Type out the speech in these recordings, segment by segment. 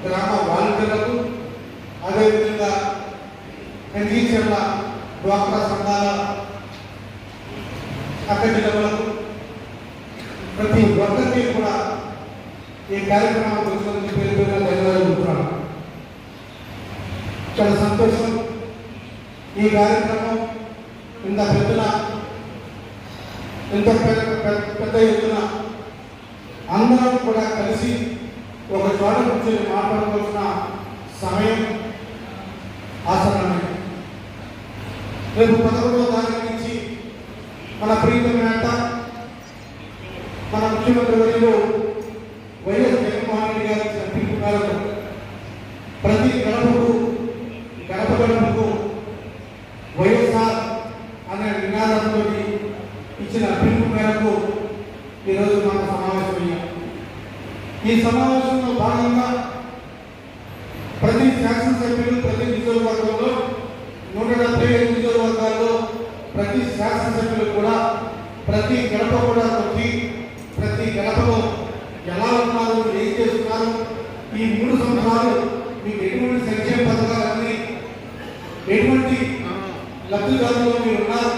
గ్రామ వాలంటీర్లకు, అదేవిధంగా టీచర్ల డ్వాక్రా సంఘాల అక్కడిలకు ప్రతి ఒక్కరికి కూడా ఈ కార్యక్రమం గురించి పేరు పేరుగా ధన్యవాదాలు. చాలా సంతోషం. ఈ కార్యక్రమం ఇంత పెద్ద ఎత్తున అందరం కూడా కలిసి ఒక చోట కూర్చొని మాట్లాడుకోవాల్సిన సమయం ఆసనమే. రేపు 11వ తారీఖు నుంచి మన ప్రీతం నేత, మన ముఖ్యమంత్రి వర్యులు వైఎస్ జగన్మోహన్ రెడ్డి గారి పిలుపు మేరకు ప్రతి గడపకు వైఎస్ఆర్ అనే నినాదంతో ఇచ్చిన పిలుపు మేరకు ఈరోజు మనం సమావేశమయ్యాం. ఈ సమావేశంలో భాగంగా ప్రతి శాసనసభ్యులు ప్రతి నియోజకవర్గంలో 175 నియోజకవర్గాల్లో ప్రతి శాసనసభ్యులు కూడా ప్రతి గడప కూడా వచ్చి ప్రతి గడపలో ఎలా ఉన్నారు, ఏం చేస్తున్నారు, ఈ 3 సంవత్సరాలు మీకు ఎటువంటి సంక్షేమ పథకాలన్నీ ఎటువంటి లబ్ధిదారులు మీరు ఉన్నారు,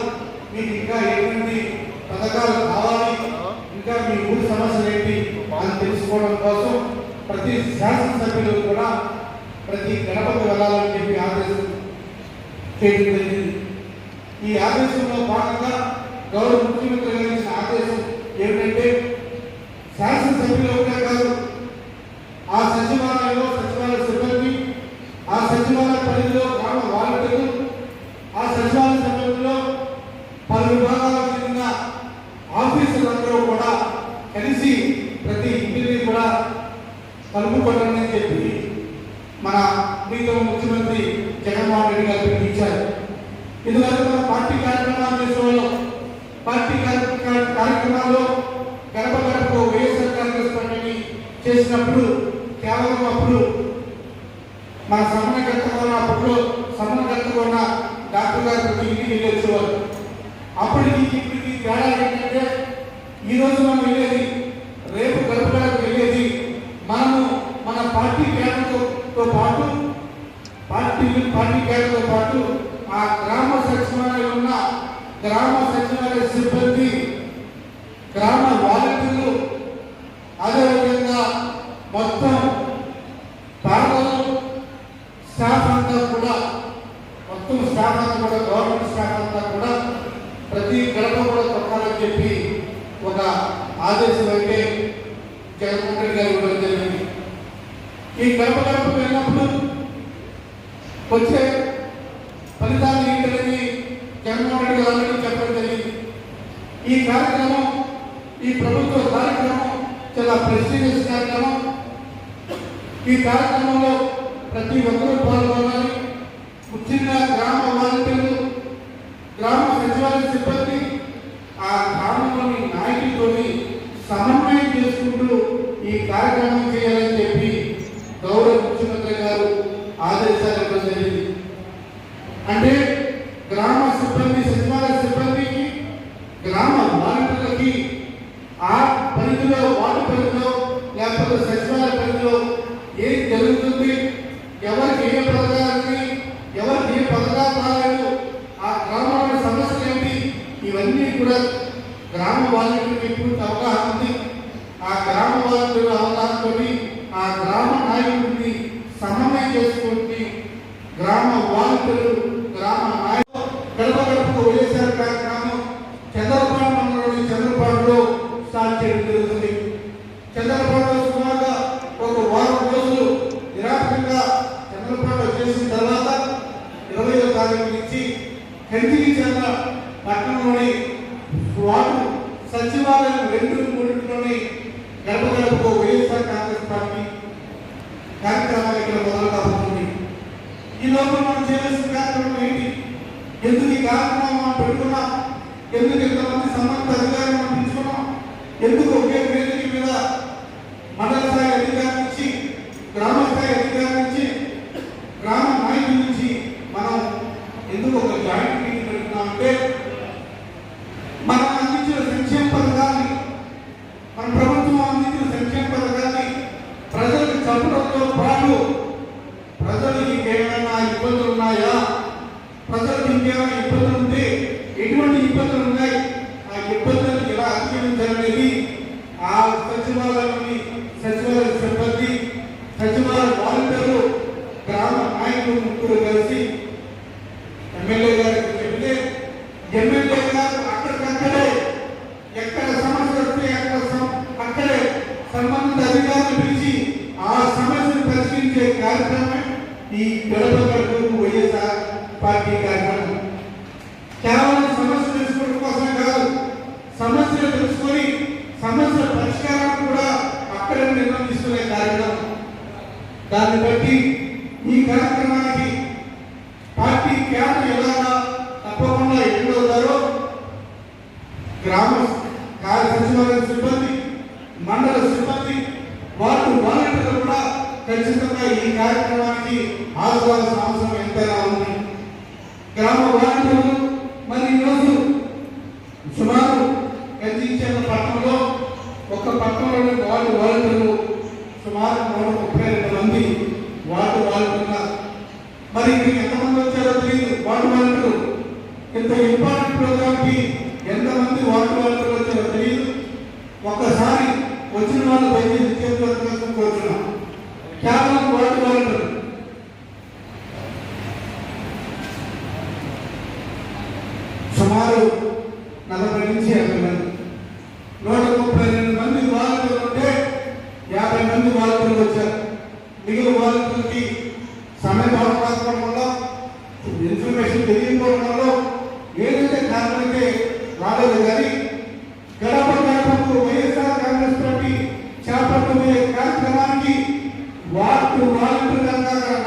మీకు ఇంకా ఎటువంటి పథకాలు కావాలి, ఇంకా మీ 3 సమస్యలు ఏంటి అని తెలుసుకోవడం కోసం ప్రతి శాసనసభ్యులు కూడా ప్రతి గడపకు వెళ్ళాలని చెప్పి ఆదేశం చేయడం జరిగింది. ఈ ఆదేశంలో భాగంగా గౌరవ ముఖ్యమంత్రి గారు ఇచ్చిన ఆదేశం ఏమిటంటే శాసనసభ్యులు ఒకటే కాదు, ఆ సచివాలయ సిబ్బంది, ఆ సచివాలయ పరిధిలో గ్రామ వాలంటీర్లు, ఆ సచివాలయ సభ్యుల్లో పలు విభాగాలకు చెందిన ఆఫీసర్లందరూ కూడా కలిసి ప్రతి ఇంటిని కూడా కలుపుకోవడం చెప్పి మన ప్రీతం ముఖ్యమంత్రి జగన్మోహన్ రెడ్డి గారు పిలిపించారు. ఇదివరకు మన పార్టీ కార్యక్రమాలు చేసేవాళ్ళం. పార్టీ కార్యక్రమాల్లో గడప గడపకు వైఎస్ఆర్ కాంగ్రెస్ పార్టీని చేసినప్పుడు కేవలం అప్పుడు మన సమన్వయకర్తగా ఉన్న డాక్టర్ గారు ప్రతి ఇంటికి వెళ్ళి వచ్చేవారు. అప్పటికి ఇప్పటికి తేడా ఏంటంటే ఈరోజు మనం వెళ్ళేది, రేపు గడప గడపకు వెళ్ళేది మనము మన పార్టీ కేడర్తో పాటు ఆ గ్రామ సచివాలయంలో ఉన్న గ్రామ సచివాలయ సిబ్బంది, గ్రామ వాలంటీర్లు, అదేవిధంగా మొత్తం పాలనలు స్టాఫ్ అంతా కూడా గవర్నమెంట్ స్టాఫ్ అంతా కూడా ప్రతి గడప కూడా తొక్కాలని చెప్పి ఒక ఆదేశం అయితే జగన్మోహన్ రెడ్డి గారు ఇవ్వడం జరిగింది. ఈ గడప వెళ్ళినప్పుడు వచ్చే ఫలితాలు ఏంటనేది జగన్మోహన్ రెడ్డి గారు ఆల్రెడీ చెప్పడం జరిగింది. ఈ కార్యక్రమం, ఈ ప్రభుత్వ కార్యక్రమం చాలా ప్రెస్టీజియస్ కార్యక్రమం. ఈ కార్యక్రమంలో ప్రతి ఒక్కరూ పాల్గొనాలి. ముఖ్యంగా గ్రామ వాలంటీర్లు, గ్రామ సచివాలయ సిబ్బంది ఆ గ్రామంలోని నాయకులతోని సమన్వయం చేసుకుంటూ ఈ కార్యక్రమం చేయాలని చెప్పి గౌరవ ముఖ్యమంత్రి గారు ఆదేశాలు ఇవ్వడం జరిగింది. అంటే గ్రామ సిబ్బంది, సచివాలయ సిబ్బందికి, గ్రామ వాలంటీర్లకి ఆ పరిధిలో, వార్డు పరిధిలో లేకపోతే సచివాలయ పరిధిలో ఏం జరుగుతుంది, ఎవరికి ఏ పథకాలని, ఎవరికి ఏ పథకాలు రాలేదు, ఆ గ్రామంలో సమస్యలు ఏంటి, ఇవన్నీ కూడా గ్రామ వాలంటీర్లకు పూర్తి అవగాహన ఉంది. ఆ గ్రామ వాలంటీర్ల అవగాహనతో ఆ గ్రామ నాయకుడిని సమన్వయం చేసుకుంటే గ్రామ వాలంటీర్లు, గ్రామ నాయకులు గడప గడపకు వైఎస్ఆర్ కార్యక్రమం చంద్రపాడులో స్టార్ట్ చేయడం జరుగుతుంది. చంద్రపాడులో సుమారుగా ఒక వారం రోజులు నిరాటంగా చంద్రపాడులో చేసిన తర్వాత 20వ తారీఖు నుంచి కంటికిచర్ల పట్టణంలోని వార్డు సచివాలయం 2-3లోని గడప గడపకు వైఎస్ఆర్ కాంగ్రెస్ పార్టీ కార్యక్రమాలు ఇక్కడ మొదలు కాబోతుంది. ఈ లోపల మనం చేయాల్సిన కార్యక్రమం ఏంటి, ఎందుకు ఈ కార్యక్రమం మనం పెట్టుకున్నాం, ఎందుకు ఎంతమంది సంబంధిత అధికారులు మనం పిలుచుకున్నాం, ఎందుకు ఒకే వేదిక మీద మండల స్థాయి అధికారి నుంచి, గ్రామ స్థాయి అధికారి నుంచి, గ్రామ నాయకుల నుంచి మనం ఎందుకు ఒక జాయింట్ మీటింగ్ పెడుతున్నామంటే మనం అందించిన సంక్షేమ పథకాన్ని, మన ప్రభుత్వం అందించిన సంక్షేమ పథకాన్ని ప్రజలకు చెప్పడంతో వాటితో పాటు ప్రజలు ఇంకేమైనా ఇబ్బందులు ఉన్నాయా, ప్రజలకు ఇంకేమైనా ఇబ్బందులు ఉంటే ఎటువంటి ఇబ్బందులు ఉన్నాయి, ఆ ఇబ్బందులను ఎలా అధిగమించాలనేది ఆ సచివాలయ సిబ్బంది, సచివాలయ వాలంటీర్లు, గ్రామ నాయకులు ముగ్గురు కలిసి ఎమ్మెల్యే గారికి చెబితే ఎమ్మెల్యే గారు అక్కడికక్కడే ఎక్కడ సమస్య వస్తే అక్కడే సంబంధిత అధికారులు పిలిచి ఆ సమస్యను పరిష్కరించే కార్యక్రమం ఈ గడప గడపకు వైఎస్ఆర్ పార్టీ కార్యక్రమం. కేవలం సమస్య తెలుసుకోవడం కోసమే కాదు, సమస్యలు తెలుసుకొని సమస్య పరిష్కారాన్ని కూడా అక్కడే నిర్వహిస్తున్న కార్యక్రమం. దాన్ని బట్టి ఈ కార్యక్రమానికి పార్టీ క్యాడర్ ఎలాగా తప్పకుండా ఎన్నుతారో గ్రామ సచివాలయ సిబ్బంది, మండల సిబ్బంది, వాలంటీర్లు కూడా ఖచ్చితంగా ఈ కార్యక్రమానికి హాజరవలసిన అవసరం ఎంతైనా ఉంది. గ్రామ వాలంటీర్లు మరి ఈరోజు సుమారు గంజించిన పట్టణంలో ఒక పట్టణంలోని వాలంటీర్లు సుమారు 132 మంది వాలంటీర్లు. మరి మీకు ఎంతమంది వచ్చారో తెలియదు. వాలంటీర్లు ఇంత ఇంపార్టెంట్ ప్రోగ్రామ్కి ఎంతమంది వాలంటీర్లు వచ్చారో తెలియదు. ఒక్కసారి వచ్చిన వాళ్ళు దయచేసి చేతులు కోరుతున్నాం. కేవలం వాలంటీర్లు సుమారు 40 నుంచి 50 మంది, 132 మంది వాలంటీర్లు ఉంటే 50 మంది వాలంటీర్లు వచ్చారు. మిగిలిన వాలంటీర్లకి సమయం రాకపోవడం వల్ల, ఇన్ఫర్మేషన్ తెలియకపోవడం వల్ల ఏదైతే కారణమైతే రాలేదు. కానీ గడప గడపకు వైఎస్ఆర్ కాంగ్రెస్ పార్టీ చేపట్టబోయే కార్యక్రమానికి వాలంటీర్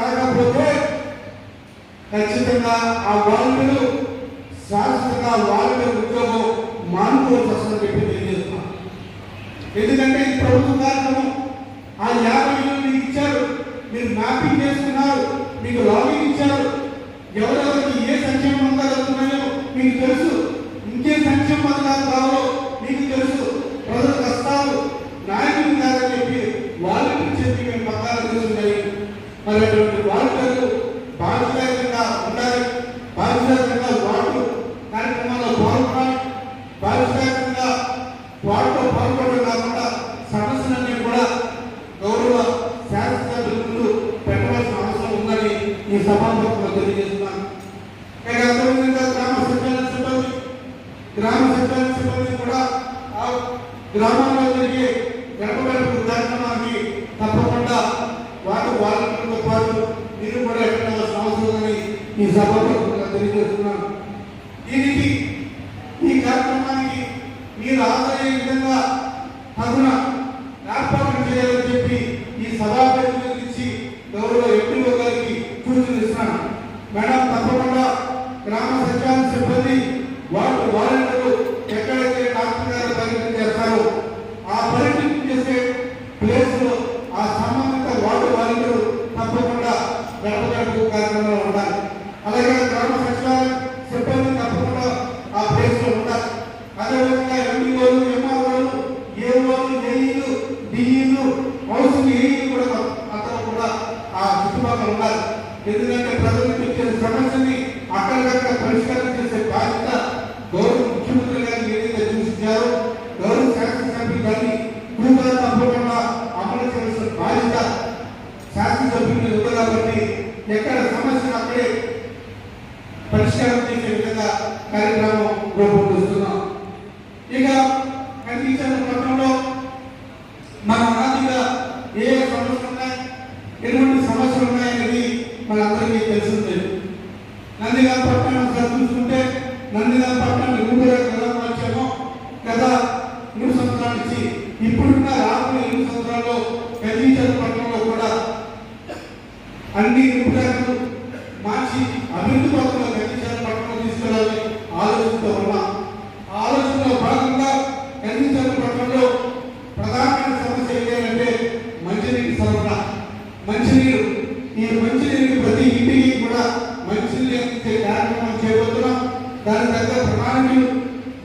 రాకపోతే ఖచ్చితంగా ఆ వాలంటీర్లు శాశ్వతంగా వాలంటీర్ ఉద్యోగం మానుకోవాల్సి వస్తుందని చెప్పి తెలియజేస్తున్నాం. ఎందుకంటే ఇది ప్రభుత్వ కార్యక్రమం. ఆ 50 ఇళ్ళు మీకు ఇచ్చారు, మీరు మ్యాపింగ్ చేసుకున్నారు, మీకు లాగిన్ ఇచ్చారు. ఎవరెవరికి ఏ సంక్షేమ పథకాలు వస్తున్నాయో మీకు తెలుసు, ఇంకే సంక్షేమ పథకాలు కావాలో మీకు తెలుసు. ప్రజల కష్టాలు నాయకులు కాదని చెప్పి వాలంటీర్ చెప్పి మేము పథకాలు తెలుసున్నాయి. మరి అటువంటి వాలంటీర్లు బాధ్యతంగా ఉండాలి, బాధ్యతంగా వార్డు కార్యక్రమాల్లో పాల్గొనాలి, బాధ్యతంగా వార్డులో పాల్గొనడం కాకుండా సమస్యలన్నీ కూడా గౌరవ శాసనసభ్యులు పెట్టవలసిన అవసరం ఉందని ఈ సభాముఖంగా తెలియజేస్తున్నాను. అదేవిధంగా గ్రామ సచివాలయ సిబ్బంది కూడా ఆ గ్రామాల్లో జరిగే గడప గడప కార్యక్రమానికి తప్పకుండా వాలంటీర్లతో పాటు మీరు కూడా ఎక్కవలసిన అవసరం ఉందని ఈ సభాముఖంగా తెలియజేస్తున్నాను. దీనికి ఈ కార్యక్రమానికి మీరు హాజరయ్యే విధంగా తగున ఏర్పాటు చేయాలని చెప్పి ఈ సభాపతి ఇచ్చి గౌరవ ఎంపీఓ గారికి సూచనలు మేడం తప్పకుండా గ్రామ సచివాలయ సిబ్బంది వాలంటీర్లు ఎక్కడైతే డాక్టర్ గారు పర్యటన చేస్తారో ఆ పర్యటన చేసే ప్లేస్ లో ఆ సంబంధిత వాలంటీర్లు తప్పకుండా గడప గడప కార్యక్రమంలో ఉండాలి. అలాగే గ్రామ సచివాలయ సిబ్బంది తప్పకుండా ఆ ప్లేస్ లో ఉండాలి. అదేవిధంగా ఎంపీఓలు, ఎంఆర్ఓలు, ఏఓలు, ఏఈలు, డిఈలు, హౌసింగ్ ఏఈలు కూడా అక్కడ కూడా ఆ చుట్టుపక్కల ఉండాలి. ఎందుకంటే ప్రజలకు ఇచ్చే సమస్యని అక్కడికక్కడ పరిష్కారం చేసే బాధ్యత గౌరవ ముఖ్యమంత్రి గారు ఏదైతే చూసించారో గౌరవ శాసనసభ్యులు గారిని కూడా తప్పకుండా అమలు చేయాల్సిన బాధ్యత శాసనసభ్యులు ఉంది. కాబట్టి ఎక్కడ సమస్యను అక్కడే పరిష్కారం చేసే విధంగా కార్యక్రమం రూపొందిస్తున్నాం. ఇక కనిపించిన పట్టణంలో మన అనాదిగా ఏ సమస్యలు ఉన్నాయి, ఎటువంటి సమస్యలు ఉన్నాయనేది మనందరికీ తెలిసిందే. నందిగామ పట్టణం చూసుకుంటే నందిగామ పట్టణం వచ్చామో గత 3 సంవత్సరాల నుంచి ఇప్పుడున్న రాబోయే 2 సంవత్సరాల్లో కనిపించిన పట్టణంలో కూడా అన్ని రూపురేఖలు మార్చి అభివృద్ధి పథకంలో కనిపించిన పట్టణంలో తీసుకెళ్లాలని ఆలోచిస్తూ ఉన్నాం. ఆలోచనలో భాగంగా కనిపించిన పట్టణంలో ప్రధానమైన సమస్య ఏంటంటే మంచినీటి సరఫరా, మంచినీరు. ఈ మంచినీరు ప్రతి ఇంటికి కూడా మంచినీరు అందించే కార్యక్రమం చేయబోతున్నాం. దాని తగ్గ ప్రణాళికలు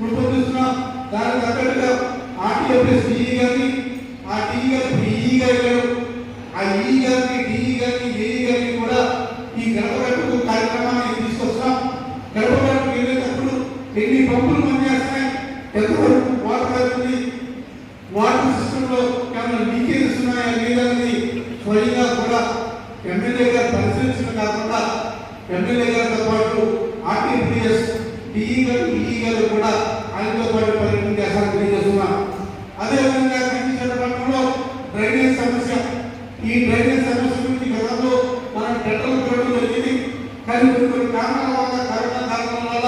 రూపొందిస్తున్నాం. దానికి తగ్గట్టుగా ఆర్టీఓ ప్లస్ డిఈ గారిని, ఆ డిఈ గారు ఈ గారు, ఆ ఈ గారు స్వయంగా కూడా ఎమ్మెల్యే గారు పరిశీలించడం కాకుండా ఎమ్మెల్యే గారితో పాటు ఆర్టీపీఎస్ డిఈ గారు కూడా ఆయనతో పాటు పర్యటన చేస్తారని తెలియజేస్తున్నాం. అదేవిధంగా పట్టణంలో డ్రైనేజ్ సమస్య, ఈ డ్రైనేజ్ సమస్య గురించి గతంలో మనం టెండర్లు పెట్టడం జరిగింది. కానీ కొన్ని కారణాల వల్ల కరోనా కారణాల వల్ల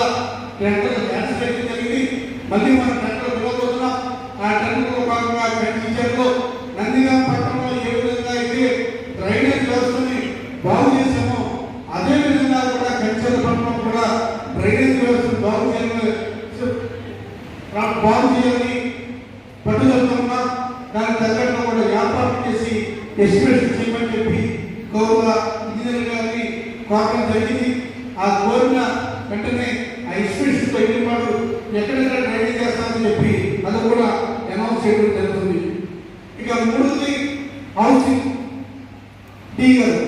టెండర్లు క్యాన్సిల్ చేయడం జరిగింది. మళ్ళీ మనం టెండర్లు పిలవబోతున్నాం. ఆ టెండర్లో భాగంగా టీచర్లో నందిగాం పట్టణంలో ఏ విధంగా అయితే డ్రైనేజ్ వ్యవస్థని బాగు చేశామో అదే విధంగా కూడా కంచెల పట్టణం కూడా డ్రైనేజ్ వ్యవస్థను బాగు చేయాలని పట్టుదలతో దానికి తగ్గట్టుగా కూడా వ్యాపారం చేసి ఎస్టిమేషన్ చేయమని చెప్పి గౌరవ ఇంజనీర్ గారిని కోరడం జరిగింది. ఆ కోరిన వెంటనే ఆ ఎస్టిమేషన్తో ఎన్నిపాటు ఎక్కడెక్కడ డ్రైనేజ్ చేస్తామని చెప్పి అది కూడా అనౌన్స్ చేయడం జరుగుతుంది. ఇక మూడోది హౌసింగ్ డి గారు.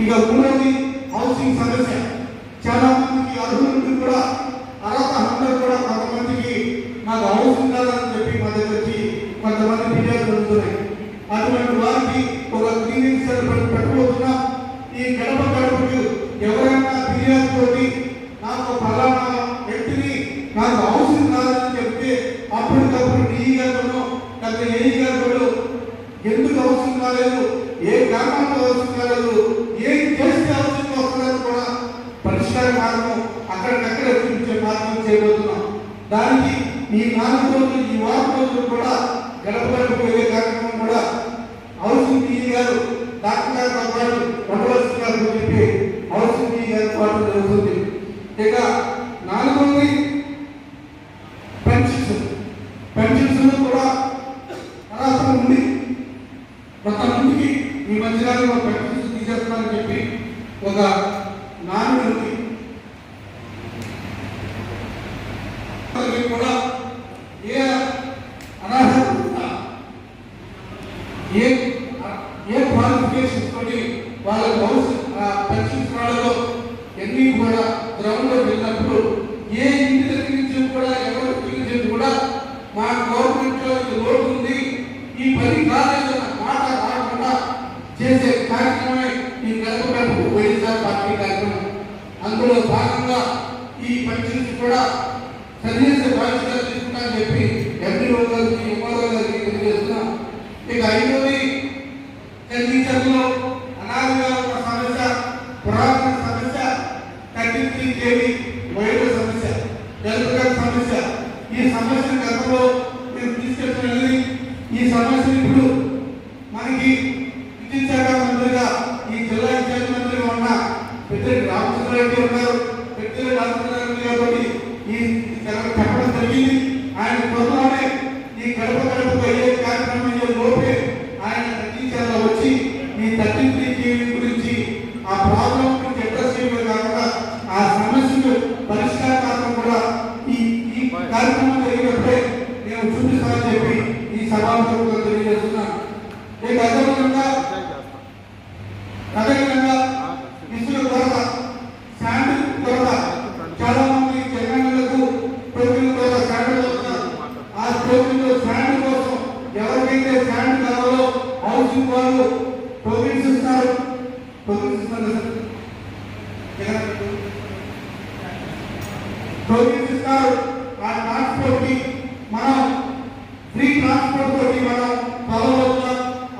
ఇక మూడోది హౌసింగ్ సమస్య. చాలా మందికి అర్హులకు కూడా అర్హత అందరూ కూడా కొంతమందికి నాకు హౌసింగ్ కాదని చెప్పి మా దగ్గరికి కొంతమంది ఫిర్యాదులు జరుగుతున్నాయి. అటువంటి వారికి ఒక క్లీనింగ్ సెల్ పెట్టబోతున్నాం. ఈ గడపకు ఎవరైనా ఫిర్యాదు తోటి నాకు ఫలానా వ్యక్తిని నాకు హౌసింగ్ కాదని చెప్తే అప్పటికప్పుడు డిఈ గారు లేకపోతే ఏఈ గారు ఎందుకు హౌసింగ్ కాలేదు, ఏ కారణంతో హౌసింగ్ కాలేదు, ఏం చేస్తే హౌసింగ్ వస్తుందని కూడా పరిష్కార మార్గం అక్కడికక్కడ చూపించే మార్గం చేయబోతున్నాం. దానికి ఈ 4 రోజులు ఈ వారం రోజులు కూడా గడప వెళ్ళే కార్యక్రమం కూడా హౌసింగ్ డిఈ గారు డాక్టర్ గారితో పాటు ఉండవలసిన గారు చెప్పి హౌసింగ్ డిఈ గారి పాటు జరుగుతుంది. ఇక 4వది పెన్షన్స్ కూడా అర్హత ఉంది. కొంతమందికి ఈ మధ్యకాలంలో పెన్షన్స్ తీసేస్తామని చెప్పి ఒక నానుడి ఉంది. కూడా ఏ అనర్హత ఏ క్వాలిఫికేషన్స్ తోటి వాళ్ళ పెన్షన్స్ వాళ్ళలో ఎన్ని కూడా గ్రౌండ్లో వెళ్ళినప్పుడు ఏ ఇంటి దగ్గర నుంచి కూడా ఎవరి నుంచి కూడా మా గవర్నమెంట్ లో లోటు ఉంది, ఈ పని కాలేదన్న మాట రాకుండా చేసే కార్యక్రమమే ఈ గడప వైఎస్ఆర్ పార్టీ కార్యక్రమం. అందులో భాగంగా ఈ పెన్షన్స్ కూడా సరిచేసే బాధ్యత తీసుకుంటామని చెప్పి ఎంపీఓ గారికి ఎంఆర్ఓ గారికి తెలియజేస్తున్నాం. ఇక 5వది టీచర్లో అనాదిగా ఉన్న సమస్య, పురాతన సమస్య 33 KV వైద్య సమస్య, హెల్త్ సమస్య. ఈ సమస్యను గతంలో మేము తీసుకెళ్ళి ఈ సమస్యను ఇప్పుడు మనకి విద్యుత్ శాఖ మంత్రిగా ఈ జిల్లా ఇన్ఛార్జ్ మంత్రిగా ఉన్న పెద్దిరెడ్డి రామచంద్రారెడ్డి ఉన్నారు. పెద్దిరెడ్డి రామచంద్రారెడ్డి గారు ఈ చెప్పడం జరిగింది. ఆయన త్వరలోనే ఈ గడప అయ్యే కార్యక్రమం అయ్యే లోపే ఆయన టీచర్లో వచ్చి ఈ 33 KV గురించి ఆ ప్రాబ్లం గురించి అడ్రస్ చేయడమే కాకుండా ఆ సమస్యకు పరిష్కార మార్గం కూడా ఈ కార్యక్రమం జరిగినప్పుడే మేము చూపిస్తామని చెప్పి ఈ సభాముఖంగా తెలియజేస్తున్నాను. ఇక అదేవిధంగా ఇసుక కొరత, శాండ్ కొరత. చాలా మంది తెలంగాణలకు టోకెన్ల ద్వారా శాండ్ వస్తున్నారు. ఆ టోకెన్లో శాండ్ కోసం ఎవరికైతే శాండ్ కావాలో హౌసింగ్ వాళ్ళు టోకెన్స్ ఇస్తారు. టోకెన్స్ ఇస్తారు. ఆ ట్రాన్స్పోర్ట్ కి మనం ఫ్రీ ట్రాన్స్పోర్ట్ తోటి మనం త్వరలో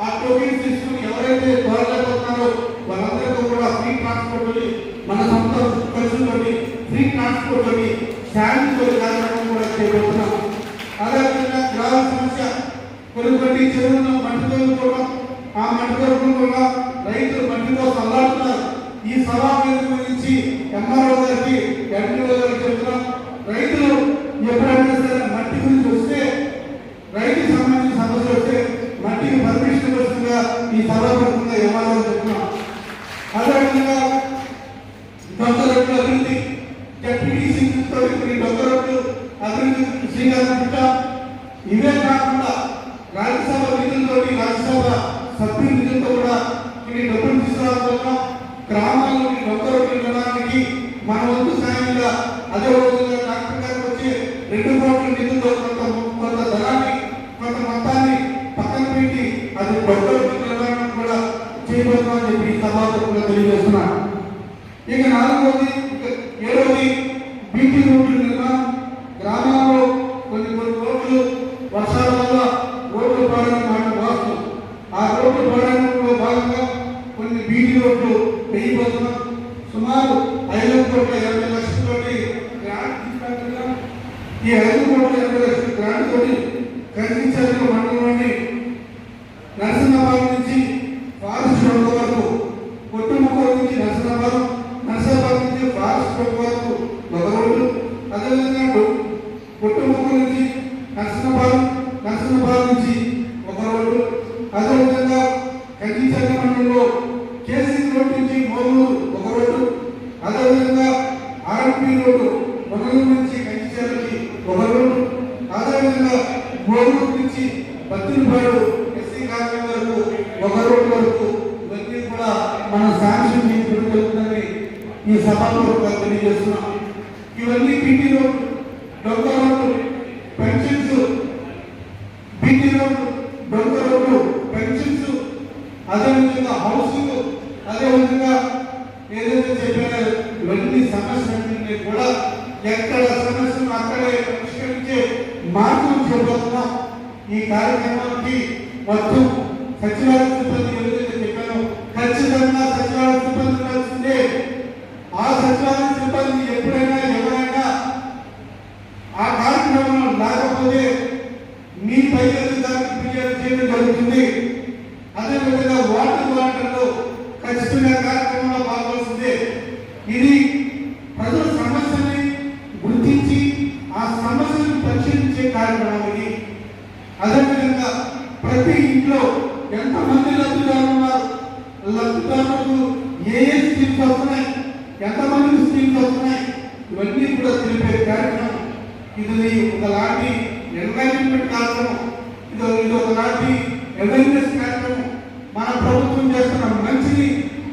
ఆ టోకెన్స్ తీసుకుని ఎవరైతే త్వరలేకపోతున్నారో వాళ్ళందరికీ కూడా ఫ్రీ ట్రాన్స్పోర్ట్ మన సొంత ఖర్చుతోటి ఫ్రీ ట్రాన్స్పోర్ట్ తోటి శాండ్ కార్యక్రమం కూడా చేయబోతున్నాం. అదేవిధంగా గ్రామ సమస్య, కొన్ని చెరువులను మట్టి తోలుకోవడం, ఆ మట్టి తోలుకోవడం రైతులు మట్టి కోసం అల్లాడుతున్నారు. ఈ సభా గురించి ఎంఆర్ఓ గారికి ఎంపీఓ గారికి చెప్తున్నాం. రైతులు ఎప్పుడైనా సరే మట్టి గురించి వస్తే, రైతుకి సంబంధించిన సమస్య వస్తే మట్టికి పర్మిషన్ వస్తుందిగా ఈ సభాపూర్వకంగా ఎంఆర్ఓ చెప్తున్నాం. అదేవిధంగా డొక్క రోడ్లు అభివృద్ధి, డిప్యూటీసీ డొక్క రోడ్లు అభివృద్ధి శ్రీకారం చుట్టాం. ఇవే కాకుండా రాజ్యసభ నిధులతో, రాజ్యసభ సభ్యుల నిధులతో కూడా కొన్ని డబ్బులు తీసుకురావాలనుకుంటున్నాం. గ్రామాల్లోని డొక్క రోడ్లు నిర్మాణానికి మన వంతు సాయంగా అదే రోజుగా డాక్టర్ గారికి వచ్చి 2 కోట్ల నిధులతో కొంత ధనాన్ని కొంత మొత్తాన్ని పక్కన పెట్టి అది డొక్కల నిర్మాణం కూడా చేయబోతుందని చెప్పి సభాపతిగా తెలియజేస్తున్నాను. ఇక 4వది 7వది బీటీ రోడ్ల నిర్మాణం. గ్రామాల్లో కొన్ని రోడ్లు వర్షాల వల్ల రోడ్లు పాడని మాట వాస్తవం. ఆ రోడ్లు పాడడంలో భాగంగా కొన్ని బీటీ రోడ్లు వేయబోతున్నాం. సుమారు 5,80,00,000 గ్రాంట్ తీసుకుంటున్నాం. ఈ 5,80,00,000 గ్రాంట్ తోటి కనిపించాలి మండలంలోని నరసింహాబాద్ నుంచి ఫారెస్ట్ రోడ్ వరకు, కొట్టుముక్కూరు నుంచి నరసింహాబాద్ నుంచి ఫారెస్ట్ రోడ్ వరకు ఒక రోడ్డు, అదేవిధంగా కొట్టుముక్కూరు నుంచి నరసింహాబాద్ నుంచి ఒక రోడ్డు, అదేవిధంగా కంచిచర్ల మండలంలో కేసీ రోడ్ నుంచి మోగూరు ఒక రోడ్డు, అదేవిధంగా ఆర్ఎంపీ రోడ్డు మోగూరు నుంచి కంచిచర్లకి ఒక రోడ్డు, అదేవిధంగా మోగూరు నుంచి బత్తినపాడు ఎస్సీ కాలనీ వరకు ఒక రోడ్డు వరకు ఇవన్నీ కూడా మనం శాంక్షన్ జరుగుతుందని ఈ సభలో తెలియజేస్తున్నాం. ఇవన్నీ బీటీ రోడ్డు, డొంక రోడ్డు, పెన్షన్స్, బీటీ రోడ్డు, డొంక రోడ్డు, పెన్షన్స్, అదేవిధంగా హౌసింగ్, అదేవిధంగా ఏదైతే చెప్పారో ఇవన్నీ సమస్యలన్నీ కూడా ఎక్కడ సమస్యలు అక్కడే పరిష్కరించే మార్పులు చేయబోతున్నాం. ఈ కార్యక్రమానికి మొత్తం సచివాలయ సిబ్బంది ఏదైతే చెప్పానో ఖచ్చితంగా సచివాలయ సిబ్బంది కలిసిందే. ఆ సచివాలయ సిబ్బంది ఎప్పుడైనా ఎవరైనా ఆ కార్యక్రమంలో లేకపోతే మీ పై అధికారికి ఫిర్యాదు చేయడం జరుగుతుంది. అదేవిధంగా వాటర్లో ఖచ్చితంగా కార్యక్రమంలో పాల్గొల్సిందే. ఇది ప్రజల సమస్యని గుర్తించి ఆ సమస్యను పరిశీలించే కార్యక్రమం ఇది. అదేవిధంగా ప్రతి ఇంట్లో ఎంతమంది లబ్ధిదారులు ఉన్నారు, లబ్ధిదారులకు ఏ స్కీమ్స్ వస్తున్నాయి, ఎంతమంది స్కీమ్స్ వస్తున్నాయి, ఇవన్నీ కూడా తెలిపే కార్యక్రమం. ఇది ఒకలాంటి ఎన్వైరన్మెంట్ కార్యక్రమం, ఇది ఒకలాంటి అవేర్నెస్ కార్యక్రమం. మన ప్రభుత్వం చేస్తున్న మంచిని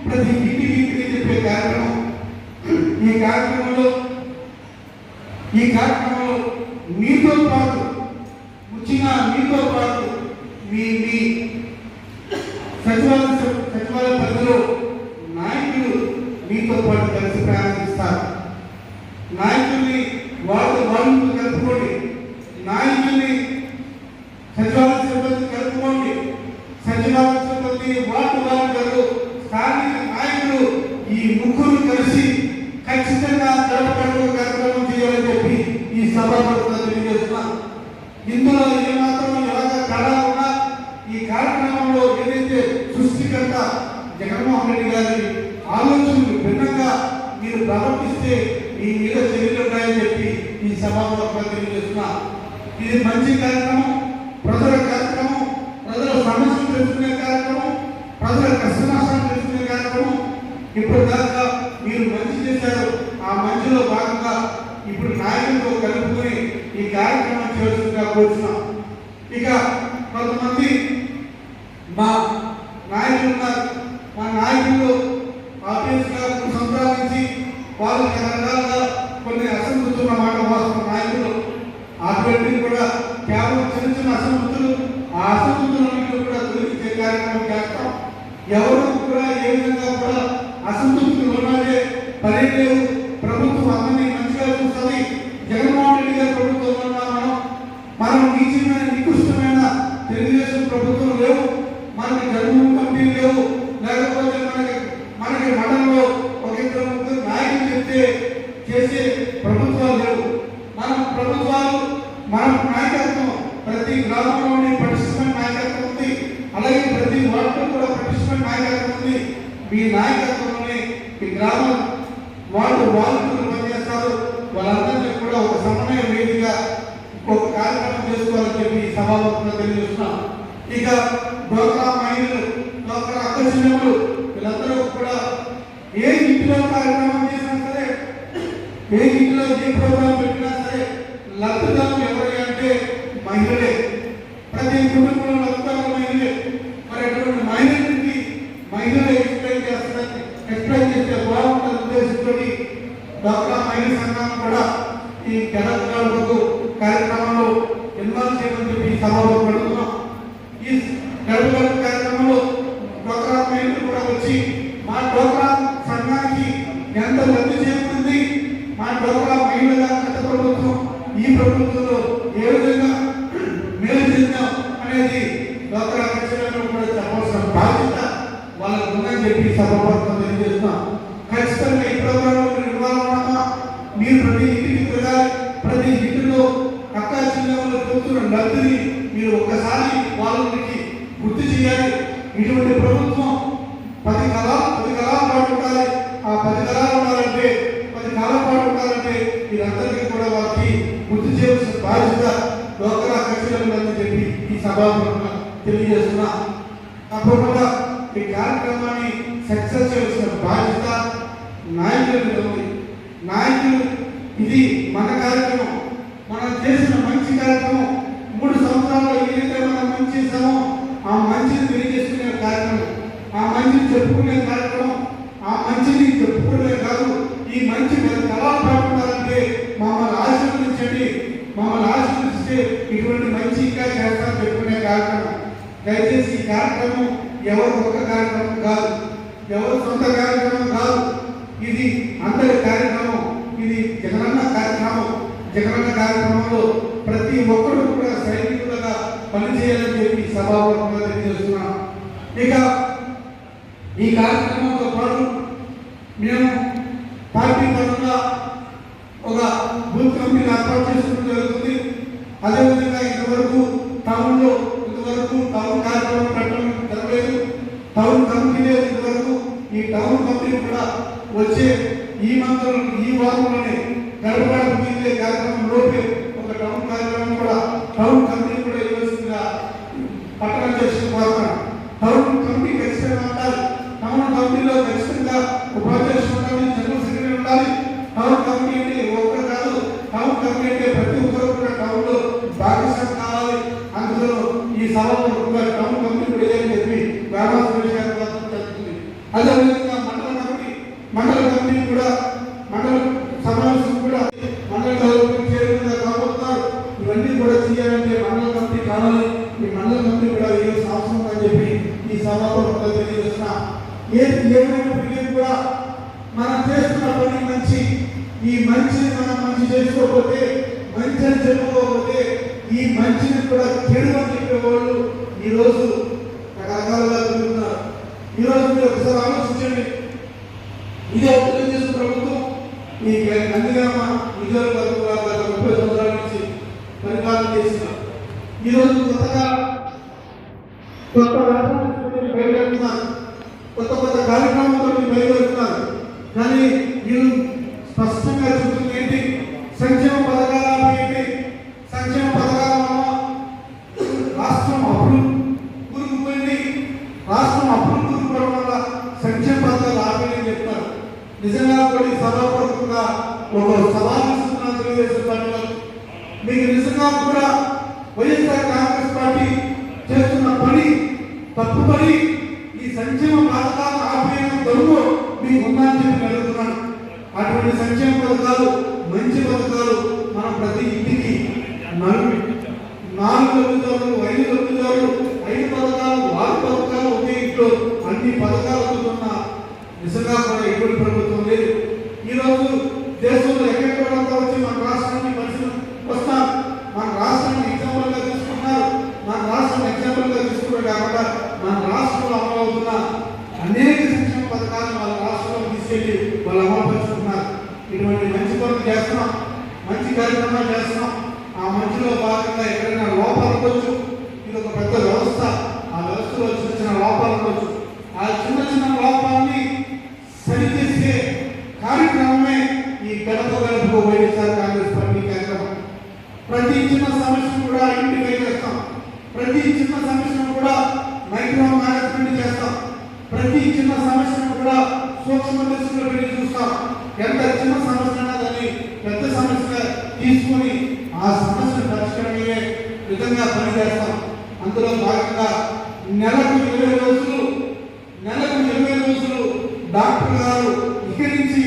ప్రతి ఇంటికి చెప్పే కార్యక్రమం. ఈ కార్యక్రమంలో మీతో పాటు మీ సచివాలయ పరిధిలో నాయకులు మీతో పాటు కలిసి ప్రయాణిస్తారు. నాయకుల్ని వాళ్ళు కలుపుకోండి, నాయకుల్ని సచివాలయ సిబ్బంది కలుపుకోండి. సచివాలయ సిబ్బంది వాళ్ళు స్థానిక నాయకులు ఈ ముగ్గురు కలిసి ఖచ్చితంగా జరపడం కార్యక్రమం చేయాలని చెప్పి ఈ సభలో తెలియజేస్తున్నాను. ఇందులో ఏమాత్రం ఎలాగ తేడా ఉన్నా ఈ కార్యక్రమంలో ఏదైతే సృష్టికర్త జగన్మోహన్ రెడ్డి గారి ఆలోచనలు భిన్నంగా మీరు ప్రవర్తిస్తే మీ మీద చర్యలు ఉంటాయని చెప్పి ఈ సభలో తెలియజేస్తున్నా. ఇది మంచి కార్యక్రమం, ప్రజల కార్యక్రమం, ప్రజల సమస్యలు తెలుసుకునే కార్యక్రమం, ప్రజల కష్ట నష్టాలు తెలుసుకునే కార్యక్రమం. ఇప్పుడు దాకా మీరు మంచి చేశారు. ఆ మంచిలో భాగంగా ఇప్పుడు నాయకులతో కలుపుకొని ఈ కార్యక్రమం చేస్తుందిగా కోరుతున్నాం. ఇక కొంతమంది మా నాయకులు ఉన్నారు. మా నాయకులు ఆఫీస్గా సంప్రదించి వాళ్ళు రకరకాలుగా కొన్ని అసంతృప్తులు మాట వాస్తున్న నాయకులు ఆపేటికి కూడా కేవలం చిన్న అసంతృప్తులు, ఆ అసంతృప్తులన్నింటిలో కూడా తొలగించే కార్యక్రమం చేస్తాం. ఎవరు కూడా ఏ విధంగా కూడా అసంతృప్తులు ఉన్నదే పని లేవు. ప్రభుత్వం అందరినీ మంచిగా చూస్తుంది. జగన్మోహన్ రెడ్డి గారి ప్రభుత్వం మనం నీచమైన నికృష్టమైన తెలుగుదేశం ప్రభుత్వం లేవు, మనకి జగన్మోహన్ కమిటీ లేవు, లేకపోతే మనకి మండలంలో ఒక ఇద్దరు ముగ్గురు నాయకులు చెప్తే చేసే ప్రభుత్వాలు లేవు. మన ప్రభుత్వాలు, మన నాయకత్వం ప్రతి గ్రామంలోని పటిష్టమైన నాయకత్వం ఉంది. అలాగే ప్రతి వార్డులో కూడా పటిష్టమైన నాయకత్వం ఉంది. మీ నాయకత్వంలోనే ఈ గ్రామం వాళ్ళు పనిచేస్తారు. వాళ్ళందరినీ కూడా ఒక సమన్వయ వేదికగా ఇంకొక కార్యక్రమం చేసుకోవాలని చెప్పి సభాముఖంగా తెలియజేస్తున్నాం. ఇక డోక్రా మహిళలు, డోక్రా అక్క చెల్లెములు వీళ్ళందరూ కూడా ఏ ఇంటిలో కార్యక్రమం చేసినా సరే, ఏ ఇంటిలో ఏ ప్రోగ్రాం పెట్టినా సరే లబ్ధిదారులు ఎవరు అంటే మహిళలే. ప్రతి కుటుంబంలో లబ్ధిదారులు మహిళలే. మరి అటువంటి మహిళలు ఎక్స్ప్లెయిన్ చేస్తే బాగుంటుంది ఉద్దేశంతో డాక్రా మహిళా సంఘాన్ని కూడా ఈ గడప కార్యక్రమంలో ఇన్వాల్వ్ చేయమని చెప్పి సభలో పెడుతున్నాం. ఈ గడప ప్రభుత్వంలో ఏ విధంగా మేలు చేద్దాం అనేది డ్వాక్రా కక్షలను కూడా చెప్పాల్సిన బాధ్యత వాళ్ళకు ఉందని చెప్పి సభాపక్షంగా తెలియజేస్తున్నాం. ఖచ్చితంగా ఈ ప్రోగ్రాంలో మీరు ఇన్వాల్వ్ అవ్వడమా, మీరు ప్రతి ఇంటికి తిరగాలి, ప్రతి ఇంటిలో అక్క జిల్లాలో చూస్తున్న లబ్ధిని మీరు ఒక్కసారి వాళ్ళకి గుర్తు చేయాలి. ఇటువంటి ప్రభుత్వం 10 కాలాల పాటు ఉండాలి. ఆ 10 కాలాలు ఉండాలంటే 10 కాలాల పాటు ఉండాలంటే మీరందరికీ కూడా వారికి గుర్తు చేయాల్సిన బాధ్యత డ్వాక్రా కక్షలను అని చెప్పి ఈ సభాపక్షంగా తెలియజేస్తున్నా. తప్పకుండా ఈ కార్యక్రమాన్ని సక్సెస్ చేయాల్సిన బాధ్యత నాయకుల ఉంది. నాయకులు ఇది మన కార్యక్రమం, మనం చేసిన మంచి కార్యక్రమం. 3 సంవత్సరాల్లో ఏదైతే మనం మంచి చేసామో ఆ మంచిని తెలియజేసుకునే కార్యక్రమం, ఆ మంచిని చెప్పుకునే కార్యక్రమం. ఆ మంచిని చెప్పుకునే కాదు, ఈ మంచి ఎలా పాడుకుంటారంటే మమ్మల్ని ఆశీర్వదించండి, మమ్మల్ని ఆశీర్వదిస్తే ఇటువంటి మంచి ఇంకా చేస్తారని చెప్పుకునే కార్యక్రమం. దయచేసి ఈ కార్యక్రమం ఎవరు ఒక్క కార్యక్రమం కాదు, ఎవరు సొంత కార్యక్రమం కాదు, ఇది అందరి కార్యక్రమం. ఇది జగనన్న కార్యక్రమం. జగనన్న కార్యక్రమంలో ప్రతి ఒక్కరు కూడా సైనికులుగా పనిచేయాలని చెప్పి సభాపక్షంగా తెలియజేస్తున్నాం. ఇక ఈ కార్యక్రమంతో పాటు మేము పార్టీ పరంగా ఒక బూత్ కమిటీ ఏర్పాటు చేసుకోవడం జరుగుతుంది. అదేవిధంగా ఇంతవరకు టౌన్లో టౌన్ కార్యక్రమం పెట్టడం జరగలేదు. టౌన్ కమిటీ లేదు ఇంతవరకు. ఈ టౌన్ కమిటీ కూడా వచ్చే ఈ వారంలోనే గడపడానికి మిగిలే కార్యక్రమం లోపే ఒక టౌన్ కార్యక్రమం కూడా టౌన్ కమిటీ కూడా ఇవ్వాల్సిందిగా పట్టణ చేసుకోవాలి. టౌన్ కమిటీ ఖచ్చితంగా ఉండాలి. టౌన్ కమిటీలో ఖచ్చితంగా ఉపాధ్యక్షులు ఉండాలి, జనరల్ సెక్రటరీ ఉండాలి. టౌన్ కమిటీ అంటే ఒక్కరు కాదు, టౌన్ కమిటీ అంటే ప్రతి ఒక్కరు కూడా టౌన్ లో భాగస్వామ్యం కావాలి. అందులో ఈ సభలో టౌన్ కమిటీ కూడా ఏదని చెప్పి జరుగుతుంది. అదేవిధంగా మండల కమిటీ కూడా మండల సమావేశం కూడా మండల చేరుకునే కాబోతున్నారు. ఇవన్నీ కూడా చేయాలంటే మండల కమిటీ కావాలి. ఈ మండల కమిటీ కూడా ఏ అవసరం అని చెప్పి ఈ సభలో తెలియజేస్తున్నా. ఏమైనప్పటికీ కూడా మనం చేస్తున్న పని మంచి, ఈ మంచిని మనం మంచి చేసుకోకపోతే, మంచి అని చెప్పుకోకపోతే ఈ మంచిని కూడా చెడు అని చెప్పేవాళ్ళు ఈరోజు రకరకాలుగా తిరుగుతున్నారు. ఈరోజు మీరు ఒకసారి ఆలోచించండి. ఇదే తెలుగుదేశం ప్రభుత్వం ఈ నందిగామ నియోజకవర్గంలో గత 30 సంవత్సరాల నుంచి పరిపాలన చేసిన ఈరోజు కొత్త బయలుదేరుతున్నారు, కొత్త కార్యక్రమంతో బయలుదేరుతున్నారు. కానీ మీరు స్పష్టంగా చూస్తుంది ఏంటి? సంక్షేమ పథకాలు ఏంటి? సంక్షేమ పథకాల వల్ల రాష్ట్రం అప్పులు కూరుకుపోయింది. రాష్ట్రం అప్పులు కూరుకుపోవడం వల్ల సంక్షేమ పథకాలు ఆపేయని చెప్తారు. నిజంగా కూడా సభాపూర్వకంగా ఒక సభానిస్తున్న తెలుగుదేశం పార్టీ మీకు నిజంగా కూడా వైఎస్ఆర్ కాంగ్రెస్ పార్టీ చేస్తున్న పని తప్పు పని. ఈ సంక్షేమ పథకాలు ఆపేయడం దొరుకు మీకు ఉందని చెప్పి అడుగుతున్నాను. అటువంటి సంక్షేమ పథకాలు, మంచి పథకాలు మనం ప్రతి ఇంటికి 4 లబ్ధిదారులు, 5 లబ్ధిదారులు, 5 పథకాలు, 6 పథకాలు ఒకే ఇంట్లో అన్ని పథకాలు అందుతున్న నిజంగా కూడా ఎటువంటి ప్రభుత్వం లేదు. ఈరోజు దేశంలో ఎక్కడెక్కడంతా వచ్చి మన రాష్ట్రాన్ని పరిశీలన వస్తారు. మన రాష్ట్రాన్ని ఎగ్జాంపుల్గా తీసుకున్నారు. మన రాష్ట్రాన్ని ఎగ్జాంపుల్గా తీసుకున్నారు కాకుండా మన రాష్ట్రంలో అమలవుతున్న అనేక సంక్షేమ పథకాలను వాళ్ళ రాష్ట్రంలో తీసుకెళ్లి వాళ్ళు అమలుపరుచుకున్నారు. ఇటువంటి మంచి పనులు చేస్తున్నాం, మంచి కార్యక్రమాలు చేస్తున్నాం. ఆ మంచిలో భాగంగా ఎక్కడైనా లోపాలు ఉండొచ్చు. ఇది ఒక పెద్ద వ్యవస్థ. ఆ వ్యవస్థలో చిన్న లోపాలు ఉండొచ్చు. ఆ చిన్న లోపాలని సరిచేసే కార్యక్రమమే ఈ గడప గడపకు వైఎస్ఆర్ కాంగ్రెస్ పార్టీ కార్యక్రమం. ప్రతి చిన్న సమస్యను కూడా ఐడెంటిఫై చేస్తాం. ప్రతి చిన్న సమస్యను కూడా మైక్రో మేనేజ్మెంట్ చేస్తాం. ప్రతి చిన్న సమస్యను కూడా సూక్ష్మ దృష్టిలో పెట్టి చూస్తాం. ఎంత చిన్న సమస్య అన్నదని పెద్ద సమస్యగా తీసుకొని ఆ సమస్యను పరిష్కరించే విధంగా పనిచేస్తాం. అందులో భాగంగా నెలకు 20 రోజులు డాక్టర్ గారు ఇక్కడి నుంచి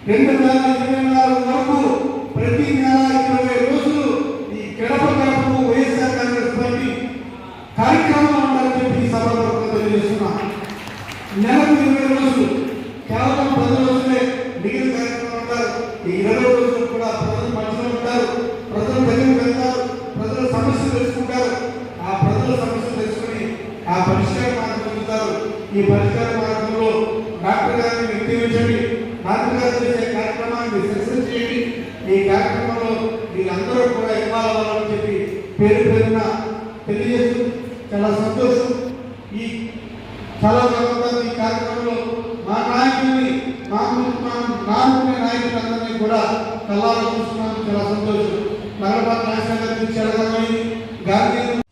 2024 వరకు ప్రతి నెల 20 రోజులు ఈ గడప గడపకు వైఎస్ఆర్ కాంగ్రెస్ పార్టీ కార్యక్రమం ఉండాలని చెప్పి సభాపక్షంగా తెలియజేస్తున్నాం. నెలకు 20 రోజులు, కేవలం 10 రోజులే మిగిలిన కార్యక్రమం ఉంటారు. ఈ 20 రోజులు కూడా ప్రజల మధ్యలో ఉంటారు. ప్రజల చెప్తున్నారు. ఈ పరిష్కార మార్గంలో డాక్టర్ గారిని వ్యక్తించండి, డాక్టర్ గారు చేసే కార్యక్రమాన్ని సక్సెస్ చేయండి. ఈ కార్యక్రమంలో మీరందరూ కూడా ఇన్వాల్వ్ అవ్వాలని చెప్పి పేరు పేరున తెలియజేస్తూ చాలా సంతోషం. ఈ చాలా తర్వాత ఈ కార్యక్రమంలో మా నాయకుల్ని నాయకులందరినీ కూడా కళ్ళారా చూస్తున్నాను. చాలా సంతోషం. నగరపాలక నాయకులు గాంధీ